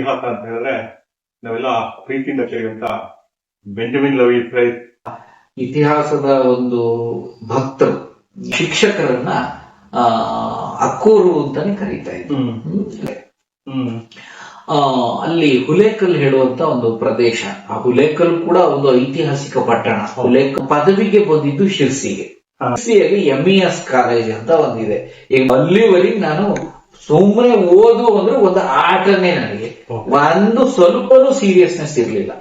ಇತಿಹಾಸ ಅಂತ ಹೇಳಿದ್ರೆ ನಾವೆಲ್ಲ ಪ್ರೀತಿಯಿಂದ ಕರೆಯುವಂತ ಬೆಂಜಮಿನ್ ಲವಿ ಪ್ರೈಸ್ ಇತಿಹಾಸದ ಒಂದು ಭಕ್ತರು, ಶಿಕ್ಷಕರನ್ನ ಅಕ್ಕೂರು ಅಂತಾನೆ ಕರೀತಾ ಇದ್ರು. ಅಲ್ಲಿ ಹುಲೇಕಲ್ ಹೇಳುವಂತ ಒಂದು ಪ್ರದೇಶ. ಆ ಹುಲೇಕಲ್ ಕೂಡ ಒಂದು ಐತಿಹಾಸಿಕ ಪಟ್ಟಣ. ಹುಲೇಕಲ್ ಪದವಿಗೆ ಬಂದಿದ್ದು ಶಿರ್ಸಿಗೆ. ಶಿರ್ಸಿಯಲ್ಲಿ MES ಕಾಲೇಜ್ ಅಂತ ಒಂದಿದೆ. ಈಗ ಅಲ್ಲಿವರೆಗೆ ನಾನು ಸುಮ್ಮನೆ ಓದು ಅಂದ್ರೆ ಒಂದು ಆಟನೇ, ನನಗೆ ಒಂದು ಸ್ವಲ್ಪನೂ ಸೀರಿಯಸ್ನೆಸ್ ಇರ್ಲಿಲ್ಲ.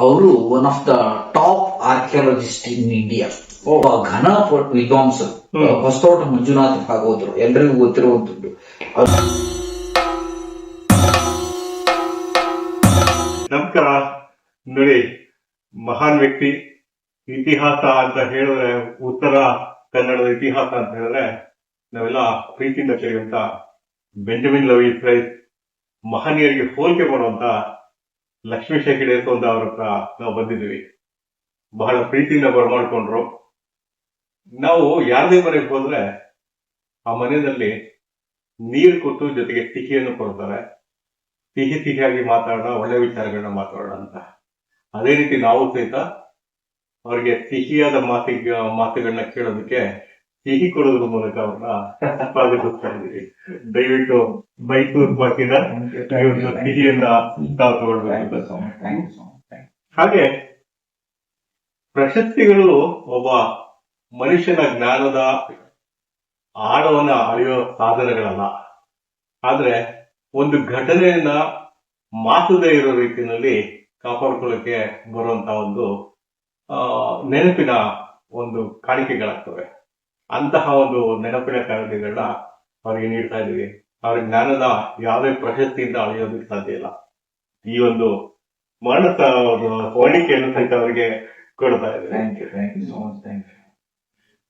ಅವರು one of the top archaeologist in India, ಒಬ್ಬ ಘನ ವಿದ್ವಾಂಸರು, ಹೊಸತೋಟ ಮಂಜುನಾಥ ಭಾಗವತರು, ಎಲ್ರಿಗೂ ಗೊತ್ತಿರುವಂತದ್ದು. ನಮಸ್ಕಾರ. ನೋಡಿ, ಮಹಾನ್ ವ್ಯಕ್ತಿ ಇತಿಹಾಸ ಅಂತ ಹೇಳಿದ್ರೆ, ಉತ್ತರ ಕನ್ನಡದ ಇತಿಹಾಸ ಅಂತ ಹೇಳಿದ್ರೆ ನಾವೆಲ್ಲ ಪ್ರೀತಿಯಿಂದ ಕರೆಯುವಂತ ಬೆಂಜಮಿನ್ ಲವಿ ಪ್ರೈಸ್, ಮಹನೀಯರಿಗೆ ಹೋಲಿಕೆ ಮಾಡುವಂತ ಲಕ್ಷ್ಮೀ ಹೆಗಡೆ ಅಂತ ಅವ್ರ ಹತ್ರ ನಾವು ಬಂದಿದ್ದೀವಿ. ಬಹಳ ಪ್ರೀತಿಯಿಂದ ಬರಮಾಡ್ಕೊಂಡ್ರು. ನಾವು ಯಾರದೇ ಮನೆಗೆ ಹೋದ್ರೆ ಆ ಮನೆಯಲ್ಲಿ ನೀರು ಕೊಟ್ಟು ಜೊತೆಗೆ ಸಿಹಿಯನ್ನು ಕೊಡ್ತಾರೆ. ಸಿಹಿಯಾಗಿ ಮಾತಾಡೋಣ, ಒಳ್ಳೆ ವಿಚಾರಗಳನ್ನ ಮಾತಾಡೋಣ ಅಂತ. ಅದೇ ರೀತಿ ನಾವು ಸಹಿತ ಅವ್ರಿಗೆ ಸಿಹಿಯಾದ ಮಾತುಗಳನ್ನ ಕೇಳೋದಕ್ಕೆ ಸಿಹಿ ಕೊಡೋದ್ರ ಮೂಲಕ ಅವ್ರನ್ನ ಸ್ವಾಗತಿಸ್ತಾ ಇದ್ದೀವಿ. ದಯವಿಟ್ಟು ಮೈಸೂರು ಪಾಕಿನ ಸಿಹಿಯನ್ನ ನಾವು ತಗೊಳ್ಬೇಕು. ಹಾಗೆ ಪ್ರಶಸ್ತಿಗಳು ಒಬ್ಬ ಮನುಷ್ಯನ ಜ್ಞಾನದ ಆಳವನ್ನ ಅಳೆಯೋ ಸಾಧನಗಳಲ್ಲ. ಆದ್ರೆ ಒಂದು ಘಟನೆಯನ್ನ ಮಾತದೇ ಇರೋ ರೀತಿಯಲ್ಲಿ ಕಾಪಾಡ್ಕೊಳ್ಳೋಕೆ ಬರುವಂತ ಒಂದು ನೆನಪಿನ ಒಂದು ಕಾಣಿಕೆಗಳಾಗ್ತವೆ. ಅಂತಹ ಒಂದು ನೆನಪಿನ ಕಾಣಿಕೆಗಳನ್ನ ಅವರಿಗೆ ನೀಡ್ತಾ ಇದ್ದೀವಿ. ಅವ್ರ ಜ್ಞಾನದ ಯಾವುದೇ ಪ್ರಶಸ್ತಿಯಿಂದ ಅಳೆಯೋದಕ್ಕೆ ಸಾಧ್ಯ ಇಲ್ಲ. ಈ ಒಂದು ಮಾನಸ ಹೋಲಿಕೆಯನ್ನು ಸಹಿತ ಅವರಿಗೆ ಕೊಡ್ತಾ ಇದ್ದೀವಿ.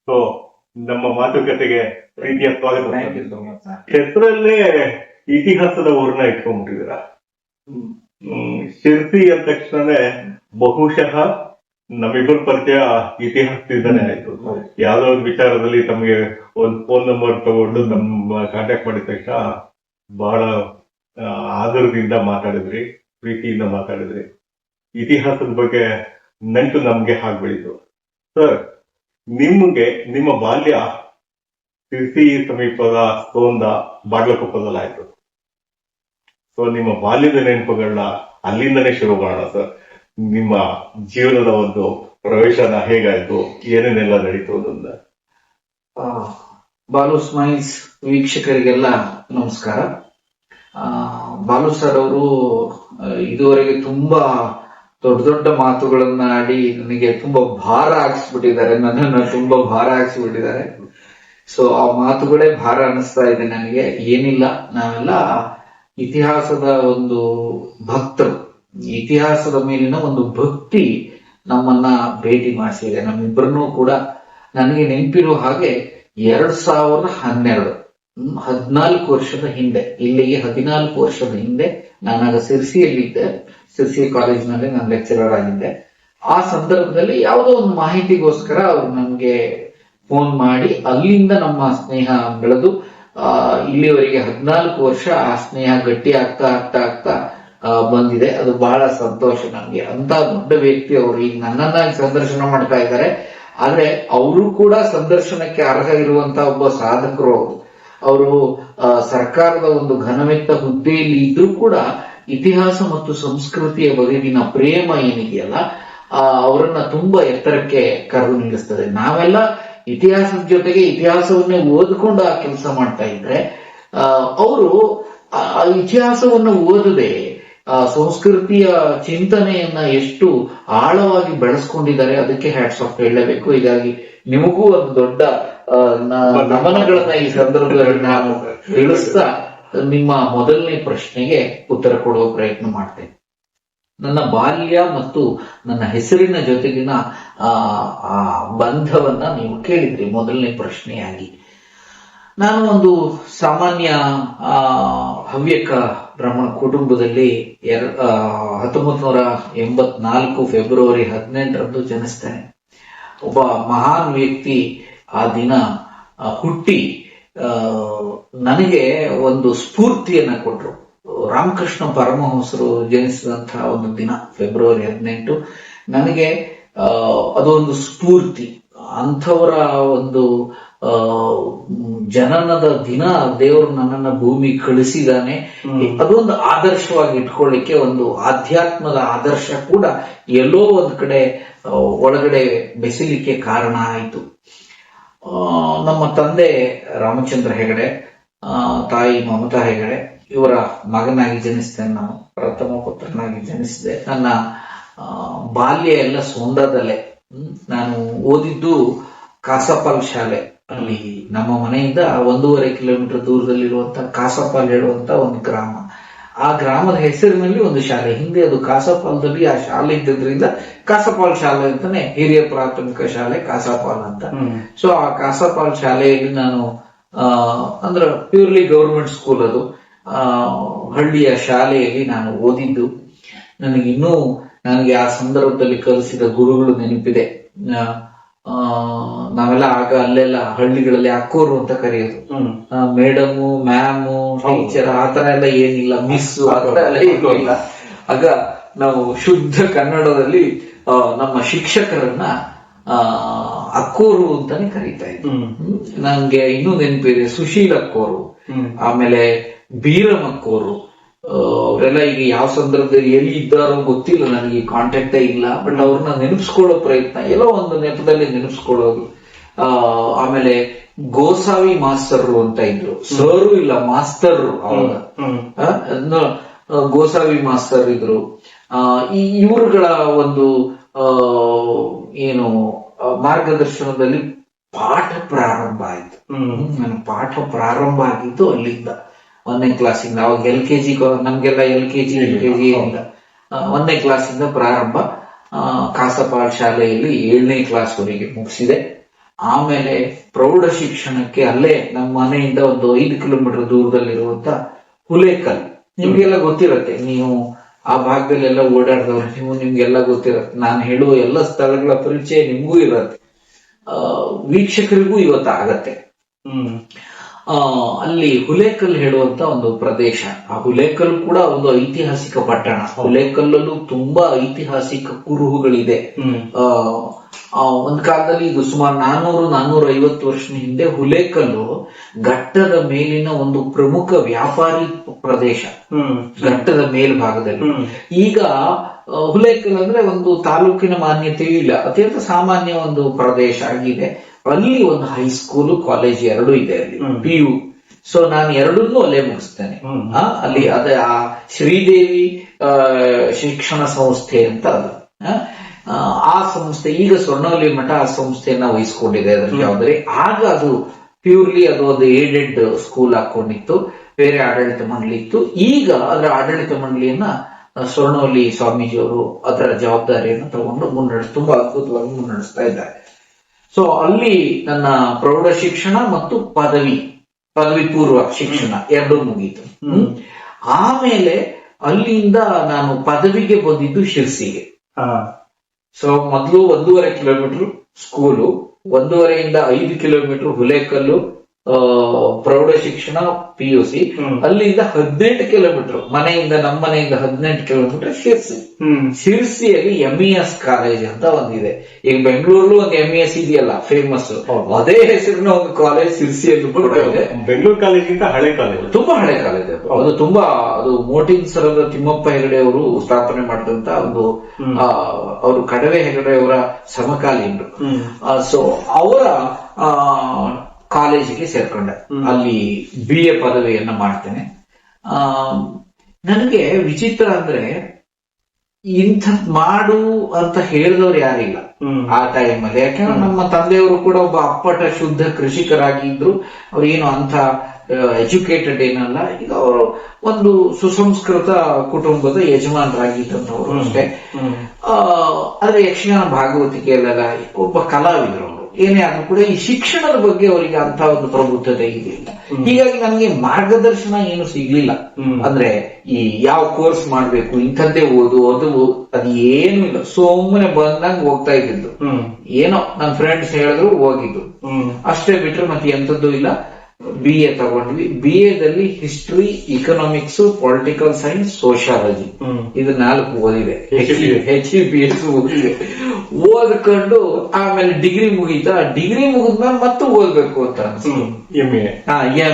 ಸೊ ನಮ್ಮ ಮಾತುಕತೆಗೆ ಪ್ರೀತಿಯ ಸ್ವಾಗತ. ಹೆಸರಲ್ಲೇ ಇತಿಹಾಸದ ಊರನ್ನ ಇಟ್ಕೊಂಡ್ಬಿಟ್ಟಿದ್ದೀರ. ಶಿರ್ಸಿ ಅಂದ ತಕ್ಷಣನೇ ಬಹುಶಃ ನಮ್ಮಿಬ್ಬರ ಪರಿಚಯ ಇತಿಹಾಸದಿಂದಾನೇ ಆಯ್ತು. ಯಾವ್ದೋ ಒಂದು ವಿಚಾರದಲ್ಲಿ ತಮಗೆ ಒಂದು ಫೋನ್ ನಂಬರ್ ತಗೊಂಡು ನಮ್ಮ ಕಾಂಟ್ಯಾಕ್ಟ್ ಮಾಡಿದ ತಕ್ಷಣ ಬಹಳ ಆದರದಿಂದ ಮಾತಾಡಿದ್ರಿ, ಪ್ರೀತಿಯಿಂದ ಮಾತಾಡಿದ್ರಿ. ಇತಿಹಾಸದ ಬಗ್ಗೆ ನಂಟು ನಮ್ಗೆ ಹಾಕ್ಬಿಡಿತು. ಸರ್, ನಿಮ್ಗೆ ನಿಮ್ಮ ಬಾಲ್ಯ ಶಿರ್ಸಿ ಸಮೀಪದ ಸೋಂದ ಬಾಗ್ಲಕೊಪ್ಪದಲ್ಲಾಯ್ತು. ಸೊ ನಿಮ್ಮ ಬಾಲ್ಯದ ನೆನಪುಗಳನ್ನ ಅಲ್ಲಿಂದನೇ ಶುರು ಮಾಡೋಣ ಸರ್. ನಿಮ್ಮ ಜೀವನದ ಒಂದು ಪ್ರವೇಶನ ಹೇಗಾಯ್ತು, ಏನೇನೆಲ್ಲ ನಡೀತು ಅನ್ನೋದನ್ನ. ಬಾಲು ಸ್ಮೈಲ್ಸ್ ವೀಕ್ಷಕರಿಗೆಲ್ಲ ನಮಸ್ಕಾರ. ಬಾಲು ಸರ್ ಅವರು ಇದುವರೆಗೆ ತುಂಬಾ ದೊಡ್ಡ ದೊಡ್ಡ ಮಾತುಗಳನ್ನ ಆಡಿ ನನಗೆ ತುಂಬಾ ಭಾರ ಹಾಕ್ಸ್ಬಿಟ್ಟಿದ್ದಾರೆ, ನನ್ನನ್ನು ತುಂಬಾ ಭಾರ ಹಾಕ್ಸ್ಬಿಟ್ಟಿದ್ದಾರೆ. ಸೊ ಆ ಮಾತುಗಳೇ ಭಾರ ಅನಿಸ್ತಾ ಇದೆ ನನಗೆ. ಏನಿಲ್ಲ, ನಾವೆಲ್ಲ ಇತಿಹಾಸದ ಒಂದು ಭಕ್ತರು. ಇತಿಹಾಸದ ಮೇಲಿನ ಒಂದು ಭಕ್ತಿ ನಮ್ಮನ್ನ ಭೇಟಿ ಮಾಡಿಸಿದೆ ನಮ್ಮಿಬ್ಬರನ್ನೂ ಕೂಡ. ನನಗೆ ನೆನಪಿರೋ ಹಾಗೆ 2012 14 ವರ್ಷದ ಹಿಂದೆ, ಇಲ್ಲಿಗೆ 14 ವರ್ಷದ ಹಿಂದೆ ನಾನಾಗ ಸಿರ್ಸಿಯಲ್ಲಿದ್ದೆ. ಸಿರ್ಸಿ ಕಾಲೇಜಿನಲ್ಲಿ ನಾನು ಲೆಕ್ಚರರ್ ಆಗಿದ್ದೆ. ಆ ಸಂದರ್ಭದಲ್ಲಿ ಯಾವುದೋ ಒಂದು ಮಾಹಿತಿಗೋಸ್ಕರ ಅವ್ರು ನನ್ಗೆ ಫೋನ್ ಮಾಡಿ, ಅಲ್ಲಿಂದ ನಮ್ಮ ಸ್ನೇಹ ಬೆಳೆದು ಇಲ್ಲಿವರೆಗೆ 14 ವರ್ಷ ಆ ಸ್ನೇಹ ಗಟ್ಟಿ ಆಗ್ತಾ ಆಗ್ತಾ ಆಗ್ತಾ ಬಂದಿದೆ. ಅದು ಬಹಳ ಸಂತೋಷ ನನಗೆ. ಅಂತ ದೊಡ್ಡ ವ್ಯಕ್ತಿ ಅವರು ಈಗ ನನ್ನನ್ನ ಸಂದರ್ಶನ ಮಾಡ್ತಾ ಇದ್ದಾರೆ. ಆದ್ರೆ ಅವರು ಕೂಡ ಸಂದರ್ಶನಕ್ಕೆ ಅರ್ಹ ಇರುವಂತಹ ಒಬ್ಬ ಸಾಧಕರು. ಅವರು ಸರ್ಕಾರದ ಒಂದು ಘನವೆತ್ತ ಹುದ್ದೆಯಲ್ಲಿ ಇದ್ರೂ ಕೂಡ ಇತಿಹಾಸ ಮತ್ತು ಸಂಸ್ಕೃತಿಯ ಬಗೆಗಿನ ಪ್ರೇಮ ಏನಿದೆಯಲ್ಲ, ಅವರನ್ನ ತುಂಬಾ ಎತ್ತರಕ್ಕೆ ಕರೆದು ನಿಲ್ಲಿಸ್ತದೆ. ನಾವೆಲ್ಲ ಇತಿಹಾಸದ ಜೊತೆಗೆ ಇತಿಹಾಸವನ್ನೇ ಓದ್ಕೊಂಡು ಆ ಕೆಲಸ ಮಾಡ್ತಾ ಇದ್ರೆ, ಅವರು ಆ ಇತಿಹಾಸವನ್ನು ಓದದೆ ಸಂಸ್ಕೃತಿಯ ಚಿಂತನೆಯನ್ನ ಎಷ್ಟು ಆಳವಾಗಿ ಬೆಳೆಸ್ಕೊಂಡಿದ್ದಾರೆ, ಅದಕ್ಕೆ ಹ್ಯಾಟ್ಸ್ ಆಫ್ ಹೇಳಲೇಬೇಕು. ಹೀಗಾಗಿ ನಿಮಗೂ ಒಂದು ದೊಡ್ಡ ನಮನಗಳನ್ನ ಈ ಸಂದರ್ಭದಲ್ಲಿ ನಾನು ತಿಳಿಸ್ತಾ ನಿಮ್ಮ ಮೊದಲನೇ ಪ್ರಶ್ನೆಗೆ ಉತ್ತರ ಕೊಡುವ ಪ್ರಯತ್ನ ಮಾಡ್ತೇನೆ. ನನ್ನ ಬಾಲ್ಯ ಮತ್ತು ನನ್ನ ಹೆಸರಿನ ಜೊತೆಗಿನ ಆ ಬಂಧವನ್ನ ನೀವು ಕೇಳಿದ್ರಿ ಮೊದಲನೇ ಪ್ರಶ್ನೆಯಾಗಿ. ನಾನು ಒಂದು ಸಾಮಾನ್ಯ ಹವ್ಯಕ ಬ್ರಾಹ್ಮಣ ಕುಟುಂಬದಲ್ಲಿ 1984 ಫೆಬ್ರವರಿ 18 ಜನಿಸ್ತೇನೆ. ಒಬ್ಬ ಮಹಾನ್ ವ್ಯಕ್ತಿ ಆ ದಿನ ಹುಟ್ಟಿ ನನಗೆ ಒಂದು ಸ್ಫೂರ್ತಿಯನ್ನ ಕೊಟ್ರು. ರಾಮಕೃಷ್ಣ ಪರಮಹಂಸರು ಜನಿಸಿದಂತಹ ಒಂದು ದಿನ ಫೆಬ್ರವರಿ 18. ನನಗೆ ಅದೊಂದು ಸ್ಫೂರ್ತಿ. ಅಂಥವರ ಒಂದು ಜನನದ ದಿನ ದೇವರು ನನ್ನನ್ನ ಭೂಮಿ ಕಳಿಸಿದಾನೆ. ಅದೊಂದು ಆದರ್ಶವಾಗಿ ಇಟ್ಕೊಳ್ಳಿಕ್ಕೆ, ಒಂದು ಆಧ್ಯಾತ್ಮದ ಆದರ್ಶ ಕೂಡ ಎಲ್ಲೋ ಒಂದ್ ಕಡೆ ಒಳಗಡೆ ಬೆಸಿಲಿಕ್ಕೆ ಕಾರಣ ಆಯಿತು. ನಮ್ಮ ತಂದೆ ರಾಮಚಂದ್ರ ಹೆಗಡೆ, ತಾಯಿ ಮಮತಾ ಹೆಗಡೆ, ಇವರ ಮಗನಾಗಿ ಜನಿಸಿದೆ. ನಾನು ಪ್ರಥಮ ಪುತ್ರನಾಗಿ ಜನಿಸಿದೆ. ನನ್ನ ಬಾಲ್ಯ ಎಲ್ಲ ಸೋಂದಾದಲ್ಲೇ. ನಾನು ಓದಿದ್ದು ಕಾಸಪಾಲ್ ಶಾಲೆ. ಅಲ್ಲಿ ನಮ್ಮ ಮನೆಯಿಂದ 1.5 ಕಿಲೋಮೀಟರ್ ದೂರದಲ್ಲಿರುವಂತಹ ಕಾಸಪಾಲ್ ಹೇಳುವಂತ ಒಂದು ಗ್ರಾಮ. ಆ ಗ್ರಾಮದ ಹೆಸರಿನಲ್ಲಿ ಒಂದು ಶಾಲೆ, ಹಿಂದೆ ಅದು ಕಾಸಪಾಲ್ದಲ್ಲಿ ಆ ಶಾಲೆ ಇದ್ದಿದ್ರಿಂದ ಕಾಸಪಾಲ್ ಶಾಲೆ ಅಂತಾನೆ, ಹಿರಿಯ ಪ್ರಾಥಮಿಕ ಶಾಲೆ ಕಾಸಪಾಲ್ ಅಂತ. ಸೊ ಆ ಕಾಸಪಾಲ್ ಶಾಲೆಯಲ್ಲಿ ನಾನು ಅಂದ್ರೆ ಪ್ಯೂರ್ಲಿ ಗವರ್ಮೆಂಟ್ ಸ್ಕೂಲ್ ಅದು, ಹಳ್ಳಿಯ ಶಾಲೆಯಲ್ಲಿ ನಾನು ಓದಿದ್ದು. ನನಗೆ ಆ ಸಂದರ್ಭದಲ್ಲಿ ಕಲಿಸಿದ ಗುರುಗಳು ನೆನಪಿದೆ. ನಾವೆಲ್ಲ ಆಗ ಅಲ್ಲೆಲ್ಲ ಹಳ್ಳಿಗಳಲ್ಲಿ ಅಕ್ಕೋರು ಅಂತ ಕರೆಯೋದು. ಮೇಡಮು, ಮ್ಯಾಮು, ಟೀಚರ್ ಆತರ ಎಲ್ಲ ಏನಿಲ್ಲ, ಮಿಸ್ ಆತರ ಎಲ್ಲ ಏನಿಲ್ಲ. ಆಗ ನಾವು ಶುದ್ಧ ಕನ್ನಡದಲ್ಲಿ ನಮ್ಮ ಶಿಕ್ಷಕರನ್ನ ಅಕ್ಕೋರು ಅಂತಾನೆ ಕರೀತಾ ಇದ್ವಿ. ನಂಗೆ ಇನ್ನೂ ನೆನಪಿದೆ, ಸುಶೀಲ್ ಅಕ್ಕೋರು, ಆಮೇಲೆ ಬೀರಮ್ ಅಕ್ಕೋರು. ಅವರೆಲ್ಲ ಈಗ ಯಾವ ಸಂದರ್ಭದಲ್ಲಿ ಎಲ್ಲಿ ಇದ್ದಾರೋ ಗೊತ್ತಿಲ್ಲ, ನನಗೆ ಕಾಂಟ್ಯಾಕ್ಟೇ ಇಲ್ಲ. ಬಟ್ ಅವ್ರನ್ನ ನೆನಪಿಸ್ಕೊಳ್ಳೋ ಪ್ರಯತ್ನ, ಎಲ್ಲೋ ಒಂದು ನೆಪದಲ್ಲಿ ನೆನಪಿಸ್ಕೊಳ್ಳೋದು. ಆಮೇಲೆ ಗೋಸಾವಿ ಮಾಸ್ತರು ಅಂತ ಇದ್ರು, ಸರು ಇಲ್ಲ ಮಾಸ್ತರು ಅವಾಗ. ಗೋಸಾವಿ ಮಾಸ್ತರ್ ಇದ್ರು. ಇವರುಗಳ ಒಂದು ಏನು ಮಾರ್ಗದರ್ಶನದಲ್ಲಿ ಪಾಠ ಪ್ರಾರಂಭ ಆಯ್ತು. ನನ್ನ ಪಾಠ ಪ್ರಾರಂಭ ಆಗಿದ್ದು ಅಲ್ಲಿಂದ, 1ನೇ ಕ್ಲಾಸಿಂದ. ಅವಾಗ LKG, ನಮ್ಗೆಲ್ಲ LKG ಏನಿಲ್ಲ, 1ನೇ ಕ್ಲಾಸಿಂದ ಪ್ರಾರಂಭ. ಕಾಸಪಾಲ್ ಶಾಲೆಯಲ್ಲಿ 7ನೇ ಕ್ಲಾಸ್ ವರೆಗೆ ಮುಗಿಸಿದೆ. ಆಮೇಲೆ ಪ್ರೌಢ ಶಿಕ್ಷಣಕ್ಕೆ ಅಲ್ಲೇ ನಮ್ಮ ಮನೆಯಿಂದ ಒಂದು 5 ಕಿಲೋಮೀಟರ್ ದೂರದಲ್ಲಿರುವಂತ ಹುಲೇಕಲ್. ನಿಮ್ಗೆಲ್ಲ ಗೊತ್ತಿರತ್ತೆ, ನೀವು ಆ ಭಾಗದಲ್ಲೆಲ್ಲ ಓಡಾಡಿದವ್ರು, ನಿಮ್ಗೆಲ್ಲ ಗೊತ್ತಿರತ್ತೆ. ನಾನು ಹೇಳುವ ಎಲ್ಲ ಸ್ಥಳಗಳ ಪರಿಚಯ ನಿಮ್ಗೂ ಇರತ್ತೆ, ವೀಕ್ಷಕರಿಗೂ ಇವತ್ತು ಆಗತ್ತೆ. ಅಲ್ಲಿ ಹುಲೇಕಲ್ ಹೇಳುವಂತ ಒಂದು ಪ್ರದೇಶ. ಆ ಹುಲೇಕಲ್ ಕೂಡ ಒಂದು ಐತಿಹಾಸಿಕ ಪಟ್ಟಣ. ಹುಲೇಕಲ್ಲೂ ತುಂಬಾ ಐತಿಹಾಸಿಕ ಕುರುಹುಗಳಿದೆ. ಒಂದ್ ಕಾಲದಲ್ಲಿ ಇದು ಸುಮಾರು 400-450 ವರ್ಷದ ಹಿಂದೆ ಹುಲೇಕಲ್ಲು ಘಟ್ಟದ ಮೇಲಿನ ಒಂದು ಪ್ರಮುಖ ವ್ಯಾಪಾರಿ ಪ್ರದೇಶ, ಘಟ್ಟದ ಮೇಲ್ಭಾಗದಲ್ಲಿ. ಈಗ ಹುಲೇಕಲ್ ಅಂದ್ರೆ ಒಂದು ತಾಲೂಕಿನ ಮಾನ್ಯತೆಯೂ ಇಲ್ಲ, ಅತ್ಯಂತ ಸಾಮಾನ್ಯ ಒಂದು ಪ್ರದೇಶ ಆಗಿದೆ. ಅಲ್ಲಿ ಒಂದು ಹೈಸ್ಕೂಲು, ಕಾಲೇಜ್ ಎರಡೂ ಇದೆ, ಅಲ್ಲಿ PU. ಸೊ ನಾನು ಎರಡನ್ನೂ ಅಲ್ಲೇ ಮುಗಿಸ್ತೇನೆ. ಅಲ್ಲಿ ಆ ಶ್ರೀದೇವಿ ಶಿಕ್ಷಣ ಸಂಸ್ಥೆ ಅಂತ ಅದು. ಆ ಸಂಸ್ಥೆ ಈಗ ಸ್ವರ್ಣವಲ್ಲಿ ಮಠ ಆ ಸಂಸ್ಥೆಯನ್ನ ವಹಿಸ್ಕೊಂಡಿದೆ ಅದರ ಜವಾಬ್ದಾರಿ. ಆಗ ಅದು ಪ್ಯೂರ್ಲಿ ಅದು ಒಂದು ಏಡೆಡ್ ಸ್ಕೂಲ್ ಹಾಕೊಂಡಿತ್ತು, ಬೇರೆ ಆಡಳಿತ ಮಂಡಳಿ ಇತ್ತು. ಈಗ ಅದರ ಆಡಳಿತ ಮಂಡಳಿಯನ್ನ ಸ್ವರ್ಣವಲ್ಲಿ ಸ್ವಾಮೀಜಿಯವರು ಅದರ ಜವಾಬ್ದಾರಿಯನ್ನು ತಗೊಂಡು ತುಂಬಾ ಅದ್ಭುತವಾಗಿ ಮುನ್ನಡೆಸ್ತಾ ಇದ್ದಾರೆ. ಸೊ ಅಲ್ಲಿ ನನ್ನ ಪ್ರೌಢ ಶಿಕ್ಷಣ ಮತ್ತು ಪದವಿ ಪೂರ್ವ ಶಿಕ್ಷಣ ಎರಡೂ ಮುಗೀತು. ಆಮೇಲೆ ಅಲ್ಲಿಂದ ನಾನು ಪದವಿಗೆ ಬಂದಿದ್ದು ಶಿರ್ಸಿಗೆ. ಸೊ ಮೊದಲು 1.5 ಕಿಲೋಮೀಟರ್ ಸ್ಕೂಲು, 1.5 ಇಂದ 5 ಕಿಲೋಮೀಟರ್ ಹುಲೇಕಲ್ಲು ಪ್ರೌಢ ಶಿಕ್ಷಣ PUC. ಅಲ್ಲಿಂದ 18 ಕಿಲೋಮೀಟರ್ ನಮ್ಮ ಮನೆಯಿಂದ 18 ಕಿಲೋಮೀಟರ್ ಶಿರ್ಸಿಯಲ್ಲಿ MES ಕಾಲೇಜ್ ಅಂತ ಒಂದಿದೆ. ಈಗ ಬೆಂಗಳೂರಲ್ಲೂ ಒಂದು MES ಇದೆಯಲ್ಲ ಫೇಮಸ್, ಅದೇ ಹೆಸರಿನ ಒಂದು ಕಾಲೇಜ್ ಶಿರ್ಸಿಯಲ್ಲಿ ಕೂಡ ಇದೆ. ಬೆಂಗಳೂರು ಕಾಲೇಜಿಂದ ಹಳೆ ಕಾಲೇಜ್, ತುಂಬಾ ಹಳೆ ಕಾಲೇಜ್ ಅದು. ಅದು ಮೋಟಿನ್ ಸರದ ತಿಮ್ಮಪ್ಪ ಹೆಗಡೆ ಅವರು ಸ್ಥಾಪನೆ ಮಾಡಿದಂತ ಒಂದು, ಅವರು ಕಡವೆ ಹೆಗಡೆ ಅವರ ಸಮಕಾಲೀನರು. ಸೊ ಅವರ ಕಾಲೇಜಿಗೆ ಸೇರ್ಕೊಂಡೆ. ಅಲ್ಲಿ BA ಪದವಿಯನ್ನ ಮಾಡ್ತೇನೆ. ನನಗೆ ವಿಚಿತ್ರ ಅಂದ್ರೆ, ಇಂಥದ್ ಮಾಡು ಅಂತ ಹೇಳಿದವ್ರು ಯಾರಿಲ್ಲ ಆ ಟೈಮಲ್ಲಿ. ಯಾಕಂದ್ರೆ ನಮ್ಮ ತಂದೆಯವರು ಕೂಡ ಒಬ್ಬ ಅಪ್ಪಟ ಶುದ್ಧ ಕೃಷಿಕರಾಗಿದ್ರು. ಅವ್ರೇನು ಅಂತ ಎಜುಕೇಟೆಡ್ ಏನಲ್ಲ. ಈಗ ಅವರು ಒಂದು ಸುಸಂಸ್ಕೃತ ಕುಟುಂಬದ ಯಜಮಾನರಾಗಿದ್ದಂಥವ್ರು ಅಷ್ಟೇ. ಆದ್ರೆ ಯಕ್ಷಗಾನ ಭಾಗವತಿಕೆಯಲ್ಲೆಲ್ಲ ಒಬ್ಬ ಕಲಾವಿದರು. ಏನೇ ಆದ್ರೂ ಕೂಡ ಈ ಶಿಕ್ಷಣದ ಬಗ್ಗೆ ಅವರಿಗೆ ಅಂತ ಒಂದು ಪ್ರಬುದ್ಧತೆ ಇರಲಿಲ್ಲ. ಹೀಗಾಗಿ ನನಗೆ ಮಾರ್ಗದರ್ಶನ ಏನು ಸಿಗ್ಲಿಲ್ಲ. ಅಂದ್ರೆ ಈ ಯಾವ ಕೋರ್ಸ್ ಮಾಡ್ಬೇಕು, ಇಂಥದ್ದೇ ಓದು ಅದು ಏನು ಇಲ್ಲ, ಸುಮ್ಮನೆ ಬಂದಂಗ್ ಹೋಗ್ತಾ ಇದ್ದಿದ್ದು. ಏನೋ ನನ್ನ ಫ್ರೆಂಡ್ಸ್ ಹೇಳಿದ್ರು ಹೋಗಿದ್ದು ಅಷ್ಟೇ ಬಿಟ್ರೆ ಮತ್ತೆ ಎಂಥದ್ದು ಇಲ್ಲ. BA ತಗೊಂಡ್ವಿ. BA ದಲ್ಲಿ history, economics, political science, sociology ಇದು 4 ಓದಿದೆ. HEPS ಓದಿದೆ. ಓದ್ಕೊಂಡು ಆಮೇಲೆ ಡಿಗ್ರಿ ಮುಗೀತಾ. ಡಿಗ್ರಿ ಮುಗಿದ್ಮೇಲೆ ಮತ್ತೆ ಓದ್ಬೇಕು ಅಂತ ಅನ್ಸುತ್ತೆ.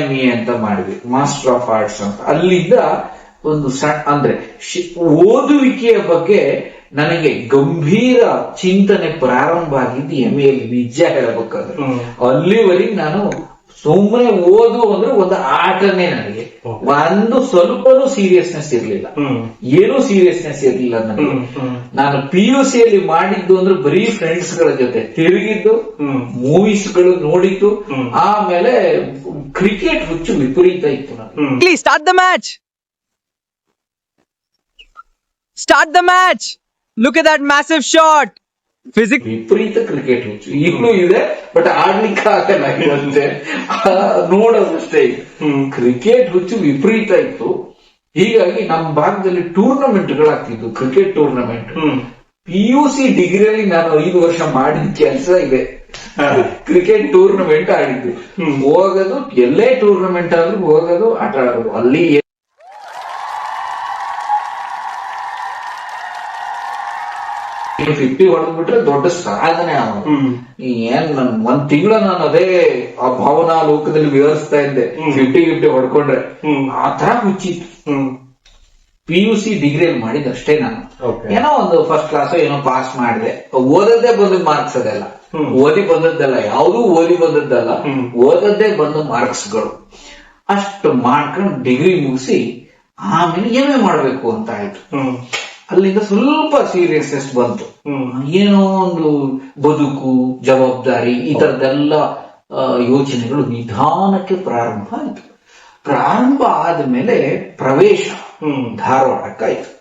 MA ಅಂತ ಮಾಡಿದ್ವಿ, ಮಾಸ್ಟರ್ ಆಫ್ ಆರ್ಟ್ಸ್ ಅಂತ. ಅಲ್ಲಿಂದ ಒಂದು ಅಂದ್ರೆ ಓದುವಿಕೆಯ ಬಗ್ಗೆ ನನಗೆ ಗಂಭೀರ ಚಿಂತನೆ ಪ್ರಾರಂಭ ಆಗಿದ್ದು MA ಅಲ್ಲಿ, ನಿಜ ಹೇಳಬೇಕಾದ್ರೆ. ಅಲ್ಲಿವರೆಗೆ ನಾನು ಸುಮ್ಮನೆ ಓದು ಅಂದ್ರೆ ಒಂದು ಆಟನೇ. ನನಗೆ ಒಂದು ಸ್ವಲ್ಪನೂ ಸೀರಿಯಸ್ನೆಸ್ ಇರ್ಲಿಲ್ಲ, ಏನೂ ಸೀರಿಯಸ್ನೆಸ್ ಇರ್ಲಿಲ್ಲ ನನಗೆ. ನಾನು PUC ಅಲ್ಲಿ ಮಾಡಿದ್ದು ಅಂದ್ರೆ ಬರೀ ಫ್ರೆಂಡ್ಸ್ ಗಳ ಜೊತೆ ತಿರುಗಿದ್ದು, ಮೂವೀಸ್ ಗಳು ನೋಡಿದ್ದು, ಆಮೇಲೆ ಕ್ರಿಕೆಟ್ ಹುಚ್ಚು ವಿಪರೀತ ಇತ್ತು ನನಗೆ. Start the match, start the match, look at that massive shot. Physics ವಿಪರೀತ ಕ್ರಿಕೆಟ್ ಹುಚ್ಚು ಈಗಲೂ ಇದೆ, ಬಟ್ ಆಡ್ಲಿಕ್ಕೆ ಆಗಲ್ಲ ಇರುತ್ತೆ, ನೋಡೋದಷ್ಟೇ. ಕ್ರಿಕೆಟ್ ಹುಚ್ಚು ವಿಪರೀತ ಇತ್ತು. ಹೀಗಾಗಿ ನಮ್ಮ ಭಾಗದಲ್ಲಿ ಟೂರ್ನಮೆಂಟ್ಗಳಾಗ್ತಿದ್ವು, ಕ್ರಿಕೆಟ್ ಟೂರ್ನಮೆಂಟ್. PUC ಡಿಗ್ರಿಯಲ್ಲಿ ನಾನು 5 ವರ್ಷ ಮಾಡಿದ ಕೆಲಸ ಇದೆ. ಕ್ರಿಕೆಟ್ ಟೂರ್ನಮೆಂಟ್ ಆಡಿದ್ವಿ. ಹೋಗೋದು, ಎಲ್ಲೇ ಟೂರ್ನಮೆಂಟ್ ಆದ್ರೂ ಹೋಗೋದು, ಆಟ ಆಡೋದು. ಅಲ್ಲಿ 50 ಹೊಡೆದ್ಬಿಟ್ರೆ ದೊಡ್ಡ ಸಾಧನೆ. ಏನ್ ಒಂದ್ ತಿಂಗಳ ನಾನು ಅದೇ ಆ ಭಾವನಾ ಲೋಕದಲ್ಲಿ ವಿವರಿಸ್ತಾ ಇದ್ದೆ. 50 ಹೊಡ್ಕೊಂಡ್ರೆ ಆ ತರ ಹುಚ್ಚಿತ್ತು. PUC ಡಿಗ್ರಿಯಲ್ಲಿ ಮಾಡಿದಷ್ಟೇ ನಾನು. ಏನೋ ಒಂದು ಫಸ್ಟ್ ಕ್ಲಾಸ್ ಏನೋ ಪಾಸ್ ಮಾಡಿದೆ. ಓದದ್ದೇ ಬಂದ ಮಾರ್ಕ್ಸ್, ಅದೆಲ್ಲ ಓದಿ ಬಂದದ್ದಲ್ಲ, ಯಾವ್ದೂ ಓದಿ ಬಂದದ್ದಲ್ಲ, ಓದದ್ದೇ ಬಂದ ಮಾರ್ಕ್ಸ್ಗಳು. ಅಷ್ಟು ಮಾಡ್ಕೊಂಡು ಡಿಗ್ರಿ ಮುಗಿಸಿ ಆಮೇಲೆ MA ಮಾಡ್ಬೇಕು ಅಂತ ಆಯ್ತು. ಅಲ್ಲಿಂದ ಸ್ವಲ್ಪ ಸೀರಿಯಸ್ನೆಸ್ ಬಂತು. ಏನೋ ಒಂದು ಬದುಕು, ಜವಾಬ್ದಾರಿ, ಈ ತರದೆಲ್ಲ ಯೋಚನೆಗಳು ನಿಧಾನಕ್ಕೆ ಪ್ರಾರಂಭ ಆಯ್ತು. ಪ್ರಾರಂಭ ಆದ್ಮೇಲೆ ಪ್ರವೇಶ ಧಾರವಾಡಕ್ಕಾಯ್ತು.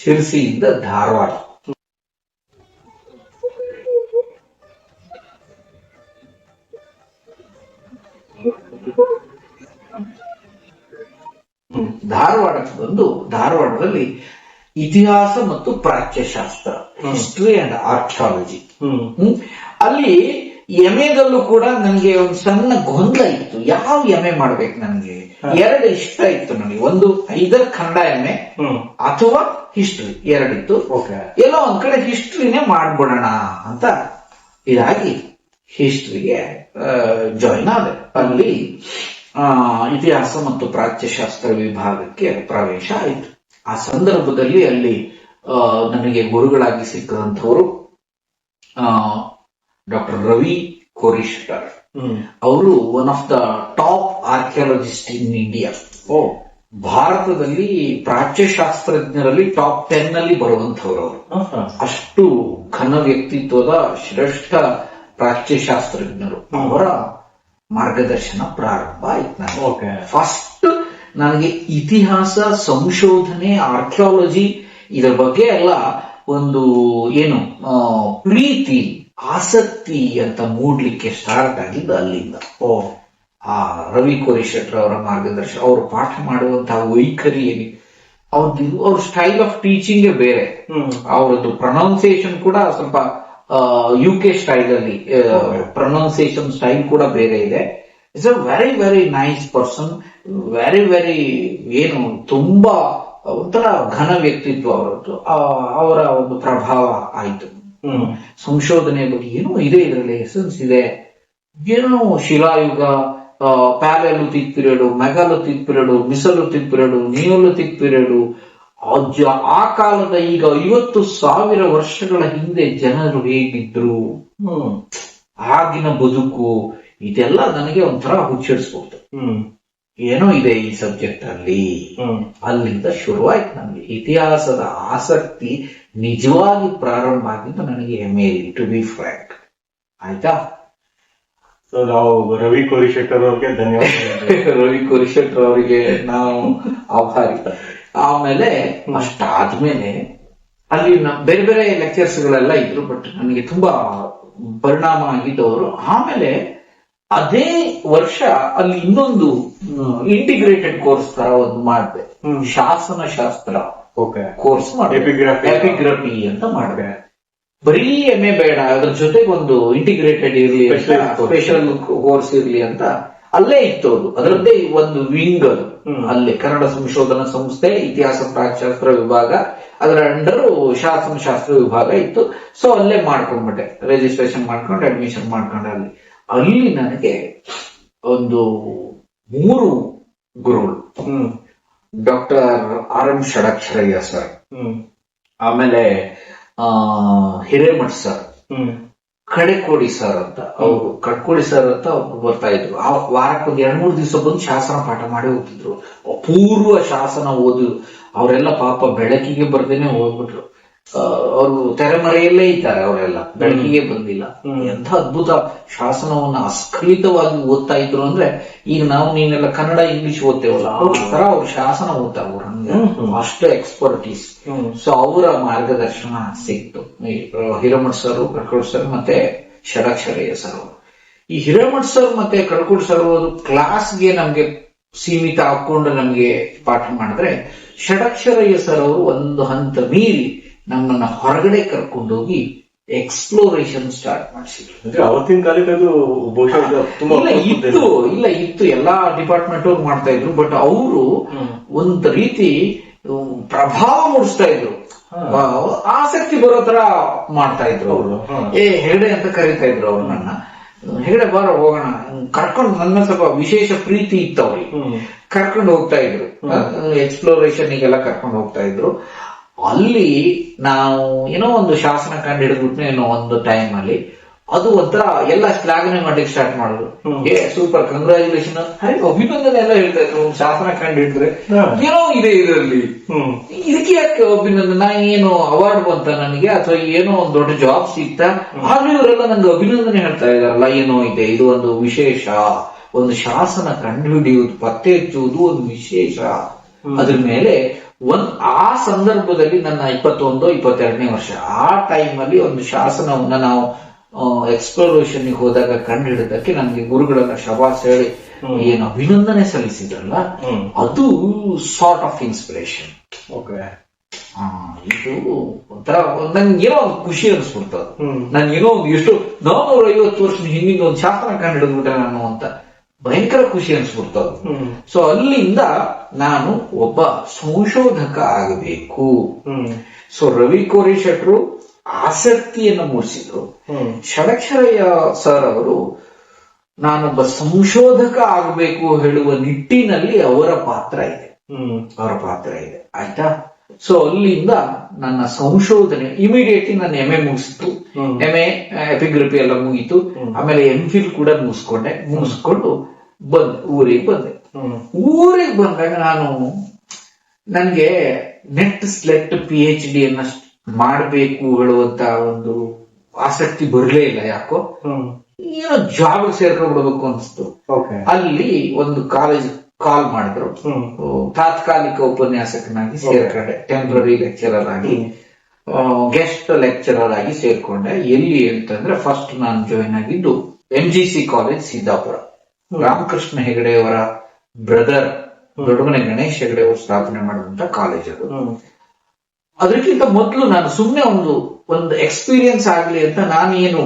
ಶಿರ್ಸಿಯಿಂದ ಧಾರವಾಡ. ಧಾರವಾಡಕ್ಕೆ ಬಂದು ಧಾರವಾಡದಲ್ಲಿ ಇತಿಹಾಸ ಮತ್ತು ಪ್ರಾಚ್ಯಶಾಸ್ತ್ರ, ಹಿಸ್ಟ್ರಿ ಅಂಡ್ ಆರ್ಕಿಯಾಲಜಿ. ಅಲ್ಲಿ MAದಲ್ಲೂ ಕೂಡ ನನಗೆ ಒಂದು ಸಣ್ಣ ಗೊಂದಲ ಇತ್ತು. ಯಾವ MA ಮಾಡ್ಬೇಕು ನನಗೆ? 2 ಇಷ್ಟ ಇತ್ತು ನನಗೆ. ಒಂದು ಐದರ್ ಕನ್ನಡ MA ಅಥವಾ ಹಿಸ್ಟ್ರಿ, 2 ಇತ್ತು. ಎಲ್ಲೋ ಒಂದ್ ಕಡೆ ಹಿಸ್ಟ್ರಿನೇ ಮಾಡ್ಬಿಡೋಣ ಅಂತ ಇದಾಗಿ ಹಿಸ್ಟ್ರಿಗೆ ಜಾಯಿನ್ ಆದೆ. ಅಲ್ಲಿ ಇತಿಹಾಸ ಮತ್ತು ಪ್ರಾಚ್ಯಶಾಸ್ತ್ರ ವಿಭಾಗಕ್ಕೆ ಪ್ರವೇಶ ಆಯಿತು. ಆ ಸಂದರ್ಭದಲ್ಲಿ ಅಲ್ಲಿ ನನಗೆ ಗುರುಗಳಾಗಿ ಸಿಕ್ಕದಂಥವರು ಡಾಕ್ಟರ್ ರವಿ ಕೋರಿಶೆಟ್ಟರ್. ಅವರು one of the top archaeologist in India. ಭಾರತದಲ್ಲಿ ಪ್ರಾಚ್ಯಶಾಸ್ತ್ರಜ್ಞರಲ್ಲಿ ಟಾಪ್ 10 ನಲ್ಲಿ ಬರುವಂತವ್ರು ಅವರು. ಅಷ್ಟು ಘನ ವ್ಯಕ್ತಿತ್ವದ ಶ್ರೇಷ್ಠ ಪ್ರಾಚ್ಯಶಾಸ್ತ್ರಜ್ಞರು. ಅವರ ಮಾರ್ಗದರ್ಶನ ಪ್ರಾರಂಭ ಆಯ್ತು ನನಗೆ. ಫಸ್ಟ್ ನನಗೆ ಇತಿಹಾಸ, ಸಂಶೋಧನೆ, ಆರ್ಕಿಯಾಲಜಿ ಇದರ ಬಗ್ಗೆ ಎಲ್ಲ ಒಂದು ಏನು ಪ್ರೀತಿ, ಆಸಕ್ತಿ ಅಂತ ಮೂಡ್ಲಿಕ್ಕೆ ಸ್ಟಾರ್ಟ್ ಆಗಿದ್ದು ಅಲ್ಲಿಂದ. ಆ ರವಿ ಕೋರಿಶೆಟ್ಟರ್ ಅವರ ಮಾರ್ಗದರ್ಶನ, ಅವರು ಪಾಠ ಮಾಡುವಂತಹ ವೈಖರಿ, ಅವ್ರ ಸ್ಟೈಲ್ ಆಫ್ ಟೀಚಿಂಗ್ ಬೇರೆ. ಅವರದ್ದು ಪ್ರೊನೌನ್ಸಿಯೇಷನ್ ಕೂಡ ಸ್ವಲ್ಪ UK ಸ್ಟೈಲ್ ಅಲ್ಲಿ ಪ್ರೊನೌನ್ಸಿಯೇಷನ್ ಸ್ಟೈಲ್ ಕೂಡ ಬೇರೆ ಇದೆ. It's a very very nice person. Very ಏನು ತುಂಬಾ ಒಂಥರ ಘನ ವ್ಯಕ್ತಿತ್ವ ಅವರದ್ದು. ಅವರ ಒಂದು ಪ್ರಭಾವ ಆಯ್ತು. ಸಂಶೋಧನೆ ಬಗ್ಗೆ ಏನೋ ಇದೆ, ಇದರಲ್ಲಿ ಎಸೆನ್ಸ್ ಇದೆ. ಏನೋ ಶಿಲಾಯುಗ, palaeolithic period, megalithic period, mesolithic period, neolithic period, ಆ ಕಾಲದ ಈಗ 50,000 ವರ್ಷಗಳ ಹಿಂದೆ ಜನರು ಹೇಗಿದ್ರು, ಆಗಿನ ಬದುಕು, ಇದೆಲ್ಲ ನನಗೆ ಒಂಥರ ಹುಚ್ಚಿಡಿಸ್ಬೋದು. ಏನೋ ಇದೆ ಈ ಸಬ್ಜೆಕ್ಟ್ ಅಲ್ಲಿ. ಅಲ್ಲಿಂದ ಶುರುವಾಯ್ತು ನನಗೆ ಇತಿಹಾಸದ ಆಸಕ್ತಿ. ನಿಜವಾಗಿ ಪ್ರಾರಂಭ ಆಗಿದ್ದು ನನಗೆ MA, ಟು ಬಿ ಫ್ರ್ಯಾಂಕ್. ಆಯ್ತಾ? ನಾವು ರವಿ ಕೋರಿಶೆಟ್ಟರ್ ಅವರಿಗೆ ಧನ್ಯವಾದ. ರವಿ ಕೋರಿಶೆಟ್ಟರ್ ಅವರಿಗೆ ನಾವು ಆಭಾರಿ. ಆಮೇಲೆ ಅಷ್ಟಾದ್ಮೇಲೆ ಅಲ್ಲಿ ಬೇರೆ ಬೇರೆ ಲೆಕ್ಚರ್ಸ್ ಗಳೆಲ್ಲ ಇದ್ರು, ಬಟ್ ನನಗೆ ತುಂಬಾ ಪರಿಣಾಮ ಆಗಿದ್ದವರು. ಆಮೇಲೆ ಅದೇ ವರ್ಷ ಅಲ್ಲಿ ಇನ್ನೊಂದು ಇಂಟಿಗ್ರೇಟೆಡ್ ಕೋರ್ಸ್ ತರ ಒಂದು ಮಾಡಿದೆ, ಶಾಸನಶಾಸ್ತ್ರ ಕೋರ್ಸ್ ಮಾಡಿದೆ, ಎಪಿಗ್ರಫಿ ಅಂತ ಮಾಡಿದೆ. ಬರೀ MA ಬೇಡ, ಅದ್ರ ಜೊತೆಗೆ ಒಂದು ಇಂಟಿಗ್ರೇಟೆಡ್ ಇರ್ಲಿ, ಸ್ಪೆಷಲ್ ಕೋರ್ಸ್ ಇರ್ಲಿ ಅಂತ ಅಲ್ಲೇ ಇತ್ತು ಅದು, ಅದರದ್ದೇ ಒಂದು ವಿಂಗ್ ಅದು. ಅಲ್ಲೇ ಕನ್ನಡ ಸಂಶೋಧನಾ ಸಂಸ್ಥೆ ಇತಿಹಾಸ ಪ್ರಾಚ್ಯಶಾಸ್ತ್ರ ವಿಭಾಗ, ಅದರ ಅಂಡರ್ ಶಾಸನಶಾಸ್ತ್ರ ವಿಭಾಗ ಇತ್ತು. ಸೊ ಅಲ್ಲೇ ಮಾಡ್ಕೊಂಡ್ಬಿಟ್ಟೆ, ರಿಜಿಸ್ಟ್ರೇಷನ್ ಮಾಡ್ಕೊಂಡು ಅಡ್ಮಿಷನ್ ಮಾಡ್ಕೊಂಡೆ. ಅಲ್ಲಿ ನನಗೆ ಒಂದು 3 ಗುರುಗಳು, ಡಾಕ್ಟರ್ R.M. ಷಡಕ್ಷರಯ್ಯ ಸರ್, ಆಮೇಲೆ ಹಿರೇಮಠ್ ಸರ್, ಕಡೆಕೋಡಿ ಸರ್ ಅಂತ ಅವರು, ಕಡ್ಕೋಡಿ ಸರ್ ಅಂತ ಅವ್ರು ಬರ್ತಾ ಇದ್ರು. ಆ ವಾರಕ್ಕೆ ಒಂದು 2-3 ದಿವಸ ಬಂದು ಶಾಸನ ಪಾಠ ಮಾಡಿ ಹೋಗ್ತಿದ್ರು. ಅಪೂರ್ವ ಶಾಸನ ಓದು. ಅವರೆಲ್ಲ ಪಾಪ ಬೆಳಕಿಗೆ ಬರ್ದೇನೆ ಹೋಗ್ಬಿಟ್ರು. ಅವರು ತೆರೆಮರೆಯಲ್ಲೇ ಇದ್ದಾರೆ, ಅವರೆಲ್ಲ ಬೆಳಕಿಗೆ ಬಂದಿಲ್ಲ. ಎಂಥ ಅದ್ಭುತ ಶಾಸನವನ್ನ ಅಸ್ಖಲಿತವಾಗಿ ಓದ್ತಾ ಇದ್ರು ಅಂದ್ರೆ, ಈಗ ನೀನೆಲ್ಲ ಕನ್ನಡ ಇಂಗ್ಲಿಷ್ ಓದ್ತೇವಲ್ಲ, ಆ ತರ ಅವ್ರು ಶಾಸನ ಓದ್ತಾ ಅವ್ರು, ಹಂಗೆ ಅಷ್ಟು ಎಕ್ಸ್ಪರ್ಟೀಸ್. ಸೊ ಅವರ ಮಾರ್ಗದರ್ಶನ ಸಿಕ್ತು. ಹಿರೇಮಠ್ ಸರ್, ಕಡ್ಕೋಡ್ ಸರ್ ಮತ್ತೆ ಷಡಕ್ಷರಯ್ಯ ಸರ್. ಈ ಹಿರೇಮಠ್ ಸರ್ ಮತ್ತೆ ಕಡ್ಕೋಡ್ ಸರ್ ಕ್ಲಾಸ್ಗೆ ನಮ್ಗೆ ಸೀಮಿತ ಹಾಕೊಂಡು ನಮ್ಗೆ ಪಾಠ ಮಾಡಿದ್ರೆ, ಷಡಕ್ಷರಯ್ಯ ಸರ್ ಅವರು ಒಂದು ಹಂತ ಮೀರಿ ನಮ್ಮನ್ನ ಹೊರಗಡೆ ಕರ್ಕೊಂಡೋಗಿ ಎಕ್ಸ್ಪ್ಲೋರೇಷನ್ ಸ್ಟಾರ್ಟ್ ಮಾಡಿಸಿದ್ರು. ಅವತ್ತಿನ ಕಾಲಕ್ಕೆ ಅದು ಬಹುಶಃ ಇತ್ತು ಎಲ್ಲಾ ಡಿಪಾರ್ಟ್ಮೆಂಟ್ ಅವ್ರು ಮಾಡ್ತಾ ಇದ್ರು. ಬಟ್ ಅವರು ಒಂದ್ ರೀತಿ ಪ್ರಭಾವ ಮೂಡಿಸ್ತಾ ಇದ್ರು, ಆಸಕ್ತಿ ಬರೋ ತರ ಮಾಡ್ತಾ ಇದ್ರು. ಅವರು ಹೆಗಡೆ ಅಂತ ಕರೀತಾ ಇದ್ರು ಅವ್ರು ನನ್ನ. ಹೆಗಡೆ ಬಾರ ಹೋಗೋಣ, ಕರ್ಕೊಂಡು, ನನ್ನ ಸ್ವಲ್ಪ ವಿಶೇಷ ಪ್ರೀತಿ ಇತ್ತು ಅವ್ರಿಗೆ, ಕರ್ಕೊಂಡು ಹೋಗ್ತಾ ಇದ್ರು. ಎಕ್ಸ್ಪ್ಲೋರೇಷನ್ ಗೆಲ್ಲ ಕರ್ಕೊಂಡು ಹೋಗ್ತಾ ಇದ್ರು. ಅಲ್ಲಿ ನಾವು ಏನೋ ಒಂದು ಶಾಸನ ಕಂಡು ಹಿಡಿದ್ಬಿಟ್ನೆ ಏನೋ ಒಂದು ಟೈಮ್ ಅಲ್ಲಿ ಅದು ಒಂಥರ ಎಲ್ಲ ಶ್ಲಾಘನೆ ಮಾಡ್ಲಿಕ್ಕೆ ಸ್ಟಾರ್ಟ್ ಮಾಡಿದ್ರು. ಸೂಪರ್, ಕಂಗ್ರಾಚುಲೇಷನ್, ಅಭಿನಂದನೆ ಎಲ್ಲ ಹೇಳ್ತಾ ಇದ್ರು. ಒಂದು ಶಾಸನ ಕಂಡು ಹಿಡಿದ್ರೆ ಏನೋ ಇದೆ ಇದರಲ್ಲಿ, ಇದಕ್ಕೆ ಯಾಕೆ ಅಭಿನಂದನೆ, ಏನು ಅವಾರ್ಡ್ ಬಂತ ನನಗೆ ಅಥವಾ ಏನೋ ಒಂದು ದೊಡ್ಡ ಜಾಬ್ ಸಿಗ್ತಾ, ಆದ್ರೆ ಇವರೆಲ್ಲ ನಂಗೆ ಅಭಿನಂದನೆ ಹೇಳ್ತಾ ಇದಾರಲ್ಲ, ಏನೋ ಇದೆ, ಇದು ಒಂದು ವಿಶೇಷ. ಒಂದು ಶಾಸನ ಕಂಡು ಹಿಡಿಯುವುದು, ಪತ್ತೆ ಹಚ್ಚುವುದು ಒಂದು ವಿಶೇಷ. ಅದ್ರ ಮೇಲೆ ಆ ಸಂದರ್ಭದಲ್ಲಿ ನನ್ನ 21-22ನೇ ವರ್ಷ, ಆ ಟೈಮ್ ಅಲ್ಲಿ ಒಂದು ಶಾಸನವನ್ನ ನಾವು ಎಕ್ಸ್ಪ್ಲೋರೇಷನ್ ಹೋದಾಗ ಕಂಡು ಹಿಡಿದಕ್ಕೆ ನಮ್ಗೆ ಗುರುಗಳನ್ನ ಶಬಾಸ್ ಹೇಳಿ ಏನು ಅಭಿನಂದನೆ ಸಲ್ಲಿಸಿದ್ರಲ್ಲ, ಅದು ಸಾರ್ಟ್ ಆಫ್ ಇನ್ಸ್ಪಿರೇಷನ್. ಇದು ಒಂಥರ ನನ್ಗೇನೋ ಒಂದು ಖುಷಿ ಅನಿಸ್ಬಿಡ್ತದ. ನನ್ಗೇನೋ ಒಂದು ಎಷ್ಟು 450 ವರ್ಷದ ಹಿಂದಿನ ಒಂದು ಶಾಸನ ಕಂಡು ಹಿಡಿದ್ಬಿಟ್ಟೆ ನಾನು ಅಂತ ಭಯಂಕರ ಖುಷಿ ಅನ್ಸ್ಬಿಡ್ತದ. ಸೊ ಅಲ್ಲಿಂದ ನಾನು ಒಬ್ಬ ಸಂಶೋಧಕ ಆಗಬೇಕು. ಸೊ ರವಿ ಕೋರಿ ಶೆಟ್ರು ಆಸಕ್ತಿಯನ್ನು ಮೂಡಿಸಿದ್ರು. ಷಡಕ್ಷರಯ್ಯ ಸರ್ ಅವರು ನಾನೊಬ್ಬ ಸಂಶೋಧಕ ಆಗಬೇಕು ಹೇಳುವ ನಿಟ್ಟಿನಲ್ಲಿ ಅವರ ಪಾತ್ರ ಇದೆ. ಆಯ್ತಾ. ಸೊ ಅಲ್ಲಿಂದ ನನ್ನ ಸಂಶೋಧನೆ ಇಮಿಡಿಯೇಟ್ಲಿ ನಾನು MA ಮುಗಿಸಿತು. MA ಎಪಿಗ್ರಫಿ ಎಲ್ಲ ಮುಗೀತು. ಆಮೇಲೆ MPhil ಕೂಡ ಮುಗಿಸ್ಕೊಂಡು ಊರಿಗೆ ಬಂದೆ. ಊರಿಗೆ ಬಂದಾಗ ನನ್ಗೆ ನೆಟ್ ಸ್ಲೆಟ್ PhD ಅನ್ನ ಮಾಡಬೇಕು ಹೇಳುವಂತ ಒಂದು ಆಸಕ್ತಿ ಬರಲೇ ಇಲ್ಲ. ಯಾಕೋ ಏನೋ ಜಾಬ್ ಸೇರ್ಕೊಂಡ್ಬಿಡ್ಬೇಕು ಅನ್ಸ್ತು. ಅಲ್ಲಿ ಒಂದು ಕಾಲೇಜ್ ಕಾಲ್ ಮಾಡಿದ್ರು, ತಾತ್ಕಾಲಿಕ ಉಪನ್ಯಾಸಕನಾಗಿ ಸೇರ್ಕೊಂಡೆ, ಟೆಂಪ್ರರಿ ಲೆಕ್ಚರರ್ ಆಗಿ, ಗೆಸ್ಟ್ ಲೆಕ್ಚರರ್ ಆಗಿ ಸೇರ್ಕೊಂಡೆ. ಎಲ್ಲಿ ಅಂತಂದ್ರೆ ಫಸ್ಟ್ ನಾನು ಜಾಯಿನ್ ಆಗಿದ್ದು MGC ಕಾಲೇಜ್ ಸಿದ್ದಾಪುರ. ರಾಮಕೃಷ್ಣ ಹೆಗಡೆ ಅವರ ಬ್ರದರ್ ದೊಡ್ಡಮನೆ ಗಣೇಶ್ ಹೆಗಡೆ ಅವರು ಸ್ಥಾಪನೆ ಮಾಡಿದಂತ ಕಾಲೇಜ್ ಅದು. ಅದಕ್ಕಿಂತ ಮೊದಲು ನಾನು ಸುಮ್ನೆ ಒಂದು ಎಕ್ಸ್ಪೀರಿಯನ್ಸ್ ಆಗ್ಲಿ ಅಂತ ನಾನು ಏನು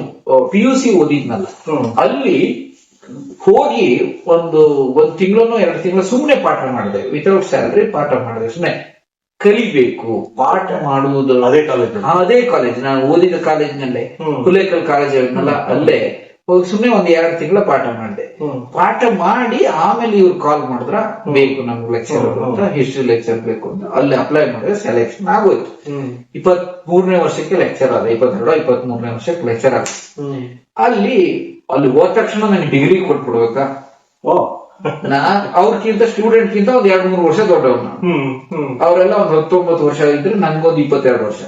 PUC ಓದಿದ್ನಲ್ಲ, ಅಲ್ಲಿ ಹೋಗಿ ಒಂದು ತಿಂಗಳೋ 2 ತಿಂಗಳು ಸುಮ್ನೆ ಪಾಠ ಮಾಡಿದೆ, ವಿತೌಟ್ ಸ್ಯಾಲರಿ ಪಾಠ ಮಾಡಿದೆ. ಸುಮ್ನೆ ಕಲಿಬೇಕು, ಪಾಠ ಮಾಡುವುದು. ಅದೇ ಕಾಲೇಜ್ ನಾನು ಓದಿದ ಕಾಲೇಜ್ನಲ್ಲೇ, ಹುಲೇಕಲ್ ಕಾಲೇಜ್ ಅಲ್ಲೇ ಹೋಗಿ ಸುಮ್ನೆ 1-2 ತಿಂಗಳ ಪಾಠ ಮಾಡಿದೆ. ಪಾಠ ಮಾಡಿ ಆಮೇಲೆ ಇವ್ರು ಕಾಲ್ ಮಾಡಿದ್ರ, ಬೇಕು ನಮ್ಗೆ ಲೆಕ್ಚರ್ ಅಂತ, ಹಿಸ್ಟ್ರಿ ಲೆಕ್ಚರ್ ಬೇಕು ಅಂತ. ಅಲ್ಲಿ ಅಪ್ಲೈ ಮಾಡಿದ್ರೆ ಸೆಲೆಕ್ಷನ್ ಆಗೋಯ್ತು. 23ನೇ ವರ್ಷಕ್ಕೆ ಲೆಕ್ಚರ್ ಆದ, 22-23ನೇ ವರ್ಷಕ್ಕೆ ಲೆಕ್ಚರ್ ಆಗ. ಅಲ್ಲಿ ಹೋದ ತಕ್ಷಣ ನನಗೆ ಡಿಗ್ರಿ ಕೊಟ್ಬಿಡ್ಬೇಕಾ? ಅವ್ರಕ್ಕಿಂತ ಸ್ಟೂಡೆಂಟ್ಗಿಂತ 1-2-3 ವರ್ಷ ದೊಡ್ಡವ್ರು. ಅವರೆಲ್ಲ 19 ವರ್ಷ ಇದ್ರೆ ನನ್ಗೊಂದು 22 ವರ್ಷ.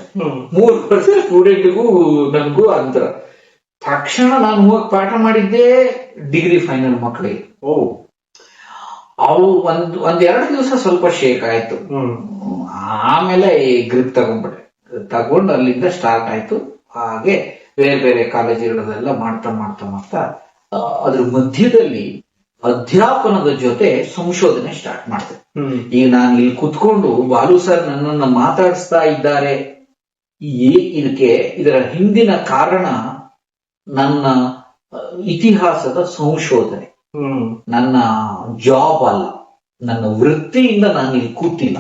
3 ವರ್ಷ ಸ್ಟೂಡೆಂಟ್ಗೂ ನನ್ಗೂ ಅಂತರ. ತಕ್ಷಣ ನಾನು ಹೋಗಿ ಪಾಠ ಮಾಡಿದ್ದೆ ಡಿಗ್ರಿ ಫೈನಲ್ ಮಕ್ಕಳಿಗೆ. ಅವು 1-2 ದಿವಸ ಸ್ವಲ್ಪ ಶೇಕ್ ಆಯ್ತು. ಆಮೇಲೆ ಗ್ರಿಪ್ ತಗೊಂಡು ಅಲ್ಲಿಂದ ಸ್ಟಾರ್ಟ್ ಆಯ್ತು. ಹಾಗೆ ಬೇರೆ ಬೇರೆ ಕಾಲೇಜುಗಳನ್ನೆಲ್ಲ ಮಾಡ್ತಾ ಅದ್ರ ಮಧ್ಯದಲ್ಲಿ ಅಧ್ಯಾಪನದ ಜೊತೆ ಸಂಶೋಧನೆ ಸ್ಟಾರ್ಟ್ ಮಾಡಿದೆ. ಈಗ ನಾನು ಇಲ್ಲಿ ಕುತ್ಕೊಂಡು ಬಾಲು ಸರ್ ನನ್ನನ್ನ ಮಾತಾಡಿಸ್ತಾ ಇದ್ದಾರೆ, ಇದರ ಹಿಂದಿನ ಕಾರಣ ನನ್ನ ಇತಿಹಾಸದ ಸಂಶೋಧನೆ. ನನ್ನ ಜಾಬ್ ಅಲ್ಲ, ನನ್ನ ವೃತ್ತಿಯಿಂದ ನಾನು ಇಲ್ಲಿ ಕೂತಿಲ್ಲ,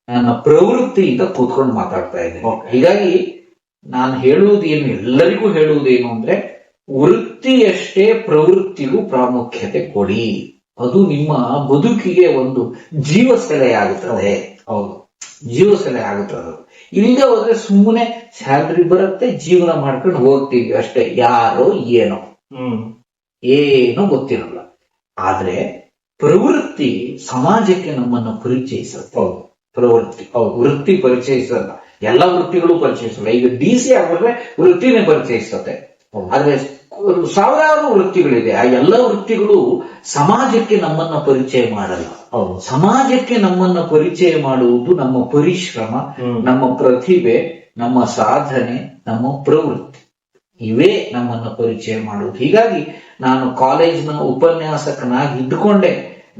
ನನ್ನ ಪ್ರವೃತ್ತಿಯಿಂದ ಕೂತ್ಕೊಂಡು ಮಾತಾಡ್ತಾ ಇದ್ದೇನೆ. ಹೀಗಾಗಿ ನಾನು ಹೇಳುವುದೇನು, ಎಲ್ಲರಿಗೂ ಹೇಳುವುದೇನು ಅಂದ್ರೆ, ವೃತ್ತಿಯಷ್ಟೇ ಪ್ರವೃತ್ತಿಗೂ ಪ್ರಾಮುಖ್ಯತೆ ಕೊಡಿ. ಅದು ನಿಮ್ಮ ಬದುಕಿಗೆ ಒಂದು ಜೀವಸೆಲೆ ಆಗುತ್ತದೆ. ಹೌದು, ಜೀವಸೆಲೆ ಆಗುತ್ತದೆ. ಇಲ್ಲದೆ ಹೋದ್ರೆ ಸುಮ್ಮನೆ ಸ್ಯಾಲ್ರಿ ಬರುತ್ತೆ, ಜೀವನ ಮಾಡ್ಕೊಂಡು ಹೋಗ್ತೀವಿ ಅಷ್ಟೇ. ಯಾರೋ ಏನೋ ಗೊತ್ತಿರಲ್ಲ. ಆದ್ರೆ ಪ್ರವೃತ್ತಿ ಸಮಾಜಕ್ಕೆ ನಮ್ಮನ್ನು ಪರಿಚಯಿಸುತ್ತೆ. ಪ್ರವೃತ್ತಿ, ವೃತ್ತಿ ಪರಿಚಯಿಸಲ್ಲ. ಎಲ್ಲ ವೃತ್ತಿಗಳು ಪರಿಚಯಿಸಲ್ಲ. ಈಗ DC ಆಗಿದ್ರೆ ವೃತ್ತಿನೇ ಪರಿಚಯಿಸುತ್ತೆ. ಆದ್ರೆ ಸಾವಿರಾರು ವೃತ್ತಿಗಳಿದೆ. ಆ ಎಲ್ಲ ವೃತ್ತಿಗಳು ಸಮಾಜಕ್ಕೆ ನಮ್ಮನ್ನ ಪರಿಚಯ ಮಾಡಲ್ಲ. ಸಮಾಜಕ್ಕೆ ನಮ್ಮನ್ನ ಪರಿಚಯ ಮಾಡುವುದು ನಮ್ಮ ಪರಿಶ್ರಮ, ನಮ್ಮ ಪ್ರತಿಭೆ, ನಮ್ಮ ಸಾಧನೆ, ನಮ್ಮ ಪ್ರವೃತ್ತಿ. ಇವೇ ನಮ್ಮನ್ನ ಪರಿಚಯ ಮಾಡುವುದು. ಹೀಗಾಗಿ ನಾನು ಕಾಲೇಜಿನ ಉಪನ್ಯಾಸಕನಾಗಿ ಇದ್ದುಕೊಂಡೆ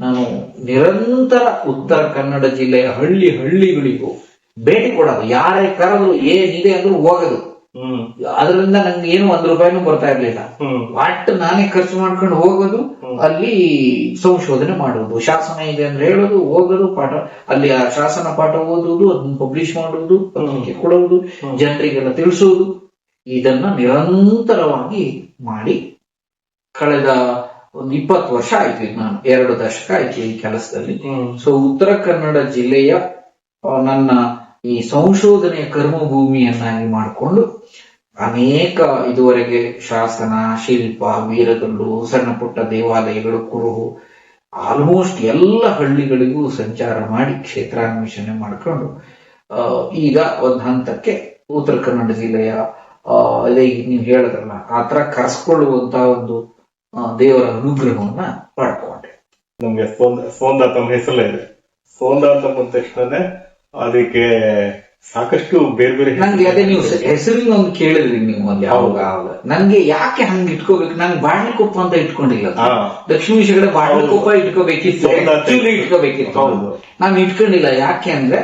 ನಾನು ನಿರಂತರ ಉತ್ತರ ಕನ್ನಡ ಜಿಲ್ಲೆಯ ಹಳ್ಳಿಗಳಿಗೂ ಭೇಟಿ ಕೊಡೋದು. ಯಾರೇ ಕರೆದು ಏನಿದೆ ಅಂದ್ರೂ ಹೋಗೋದು. ಅದರಿಂದ ನಂಗೆ ಏನು ₹1 ಬರ್ತಾ ಇರ್ಲಿಲ್ಲ. ಒಟ್ಟು ನಾನೇ ಖರ್ಚು ಮಾಡ್ಕೊಂಡು ಹೋಗೋದು, ಅಲ್ಲಿ ಸಂಶೋಧನೆ ಮಾಡುವುದು. ಶಾಸನ ಇದೆ ಅಂದ್ರೆ ಹೇಳೋದು, ಹೋಗೋದು, ಪಾಠ ಅಲ್ಲಿ ಆ ಶಾಸನ ಪಾಠ ಓದುವುದು, ಅದನ್ನ ಪಬ್ಲಿಷ್ ಮಾಡುವುದು, ಪತ್ರಿಕೆ ಕೊಡುವುದು, ಜನರಿಗೆಲ್ಲ ತಿಳಿಸುವುದು. ಇದನ್ನ ನಿರಂತರವಾಗಿ ಮಾಡಿ ಕಳೆದ ಒಂದು 20 ವರ್ಷ ಆಯ್ತು. ಈಗ ನಾನು 2 ದಶಕ ಆಯ್ತು ಈ ಕೆಲಸದಲ್ಲಿ. ಸೊ ಉತ್ತರ ಕನ್ನಡ ಜಿಲ್ಲೆಯ ನನ್ನ ಈ ಸಂಶೋಧನೆಯ ಕರ್ಮಭೂಮಿಯನ್ನಾಗಿ ಮಾಡಿಕೊಂಡು ಅನೇಕ ಇದುವರೆಗೆ ಶಾಸನ, ಶಿಲ್ಪ, ವೀರಗಲ್ಲು, ಸಣ್ಣ ಪುಟ್ಟ ದೇವಾಲಯಗಳು, ಕುರುಹು, ಆಲ್ಮೋಸ್ಟ್ ಎಲ್ಲ ಹಳ್ಳಿಗಳಿಗೂ ಸಂಚಾರ ಮಾಡಿ ಕ್ಷೇತ್ರಾನ್ವೇಷಣೆ ಮಾಡಿಕೊಂಡು ಈಗ ಒಂದು ಹಂತಕ್ಕೆ ಉತ್ತರ ಕನ್ನಡ ಜಿಲ್ಲೆಯ ಅದೇ ನೀವು ಹೇಳಿದ್ರಲ್ಲ ಆ ತರ ಕರೆಸ್ಕೊಳ್ಳುವಂತ ಒಂದು ದೇವರ ಅನುಗ್ರಹವನ್ನ ಪಡ್ಕೊಂಡೆ. ನಮ್ಗೆ ಸೋಂದಾ ತಮ್ಮ ಹೆಸರಲ್ಲೇ ಇದೆ. ಸೋಂದಾ ಅಂತ ಬಂದ ತಕ್ಷಣ ಅದಕ್ಕೆ ಸಾಕಷ್ಟು ಬೇರೆ ಬೇರೆ ನಂಗೆ ಅದೇ ನೀವು ಹೆಸರಿನ ಒಂದು ಕೇಳಿದ್ರಿ ನೀವು ಅಲ್ಲಿ ಯಾವಾಗ. ನನ್ಗೆ ಯಾಕೆ ಹಂಗ ಇಟ್ಕೋಬೇಕು, ನಾನು ಬಾಡ್ಲಿಕೊಪ್ಪ ಅಂತ ಇಟ್ಕೊಂಡಿಲ್ಲ. ದಕ್ಷಿಣ ಕಡೆ ಬಾಡ್ಲಿಕೊಪ್ಪ ಇಟ್ಕೋಬೇಕಿತ್ತು, ಇಟ್ಕೋಬೇಕಿತ್ತು. ನಾನು ಇಟ್ಕೊಂಡಿಲ್ಲ. ಯಾಕೆ ಅಂದ್ರೆ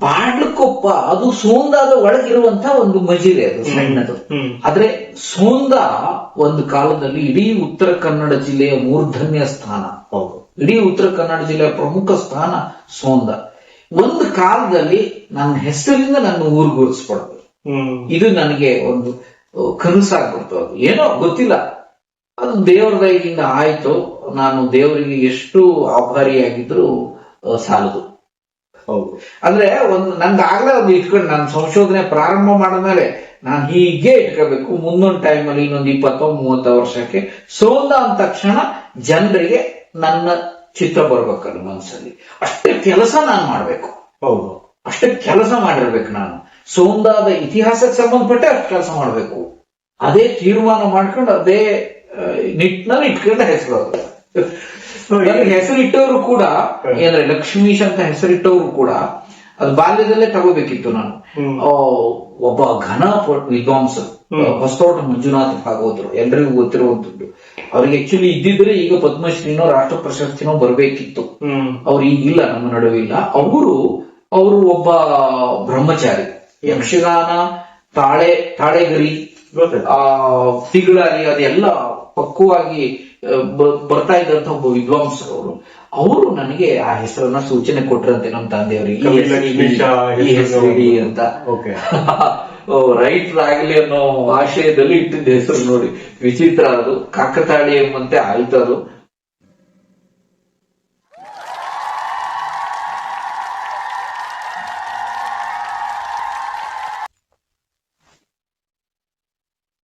ಬಾಡ್ಲಕೊಪ್ಪ ಅದು ಸೋಂದಾದ ಒಳಗಿರುವಂತ ಒಂದು ಮಜಿರೆ, ಅದು ಸಣ್ಣದು. ಆದ್ರೆ ಸೋಂದ ಒಂದು ಕಾಲದಲ್ಲಿ ಇಡೀ ಉತ್ತರ ಕನ್ನಡ ಜಿಲ್ಲೆಯ ಮೂರ್ಧನ್ಯ ಸ್ಥಾನ. ಇಡೀ ಉತ್ತರ ಕನ್ನಡ ಜಿಲ್ಲೆಯ ಪ್ರಮುಖ ಸ್ಥಾನ ಸೋಂದ. ಒಂದು ಕಾಲದಲ್ಲಿ ನನ್ನ ಹೆಸರಿಂದ ನನ್ನ ಊರ್ಗೂಡಿಸ್ಕೊಡ್ತು. ಇದು ನನಗೆ ಒಂದು ಕನಸಾಗ್ಬಿಡ್ತು. ಅದು ಏನೋ ಗೊತ್ತಿಲ್ಲ, ಅದು ದೇವರ ದಯದಿಂದ ಆಯ್ತು. ನಾನು ದೇವರಿಗೆ ಎಷ್ಟು ಆಭಾರಿಯಾಗಿದ್ರು ಸಾಲದು. ಅಂದ್ರೆ ಒಂದು ನಂಗಾಗ್ಲೇ ಒಂದು ಇಟ್ಕೊಂಡು ನಾನು ಸಂಶೋಧನೆ ಪ್ರಾರಂಭ ಮಾಡಿದ್ಮೇಲೆ ನಾನು ಹೀಗೆ ಇಟ್ಕೋಬೇಕು. ಮುಂದೊಂದು ಟೈಮಲ್ಲಿ ಇನ್ನೊಂದು 20-30 ವರ್ಷಕ್ಕೆ ಸೋಂದ ಅಂದ ತಕ್ಷಣ ಜನರಿಗೆ ನನ್ನ ಚಿತ್ರ ಬರ್ಬೇಕಲ್ಲ ಮನಸ್ಸಲ್ಲಿ. ಅಷ್ಟೇ ಕೆಲಸ ನಾನು ಮಾಡ್ಬೇಕು. ಹೌದು, ಅಷ್ಟೇ ಕೆಲಸ ಮಾಡಿರ್ಬೇಕು. ನಾನು ಸೋಂದಾದ ಇತಿಹಾಸಕ್ಕೆ ಸಂಬಂಧಪಟ್ಟೆ ಅಷ್ಟು ಕೆಲಸ ಮಾಡ್ಬೇಕು. ಅದೇ ತೀರ್ಮಾನ ಮಾಡ್ಕೊಂಡು ಅದೇ ನಿಟ್ಟಿನಲ್ಲಿ ಇಟ್ಕೊಂಡ ಹೆಸರು. ನನಗೆ ಹೆಸರಿಟ್ಟವರು ಕೂಡ ಏನಂದ್ರೆ ಲಕ್ಷ್ಮೀಶ್ ಅಂತ ಹೆಸರಿಟ್ಟವರು ಕೂಡ ಅದು ಬಾಲ್ಯದಲ್ಲೇ ತಗೋಬೇಕಿತ್ತು. ನಾನು ಒಬ್ಬ ಘನ ವಿದ್ವಾಂಸರು, ಹೊಸತೋಟ ಮಂಜುನಾಥ ಭಾಗವತರು, ಎಲ್ರಿಗೂ ಗೊತ್ತಿರುವಂತದ್ದು. ಅವ್ರಿಗೆ ಆಕ್ಚುಲಿ ಇದ್ದಿದ್ರೆ ಈಗ ಪದ್ಮಶ್ರೀನೋ ರಾಷ್ಟ್ರ ಪ್ರಶಸ್ತಿನೋ ಬರ್ಬೇಕಿತ್ತು. ಅವ್ರು ಈಗಿಲ್ಲ, ನಮ್ಮ ನಡುವೆ ಇಲ್ಲ. ಅವರು ಒಬ್ಬ ಬ್ರಹ್ಮಚಾರಿ. ಯಕ್ಷಗಾನ, ತಾಳೆಗರಿ, ತಿಗಳಾರಿ ಅದೆಲ್ಲ ಪಕ್ವವಾಗಿ ಬರ್ತಾ ಇದ್ದಂತ ಒಬ್ಬ ವಿದ್ವಾಂಸರು. ಅವರು ನನಗೆ ಆ ಹೆಸರನ್ನ ಸೂಚನೆ ಕೊಟ್ರಂತೆ ನಮ್ಮ ತಂದೆಯವರಿಗೆ, ಈ ಹೆಸರಿಡಿ ಅಂತ. ರೈಟ್ ಆಗ್ಲಿ ಅನ್ನೋ ಆಶಯದಲ್ಲಿ ಇಟ್ಟಿದ್ದ ಹೆಸರು ನೋಡಿ. ವಿಚಿತ್ರ, ಅದು ಕಾಕತಾಳಿ ಎಂಬಂತೆ ಆಯ್ತು. ಅದು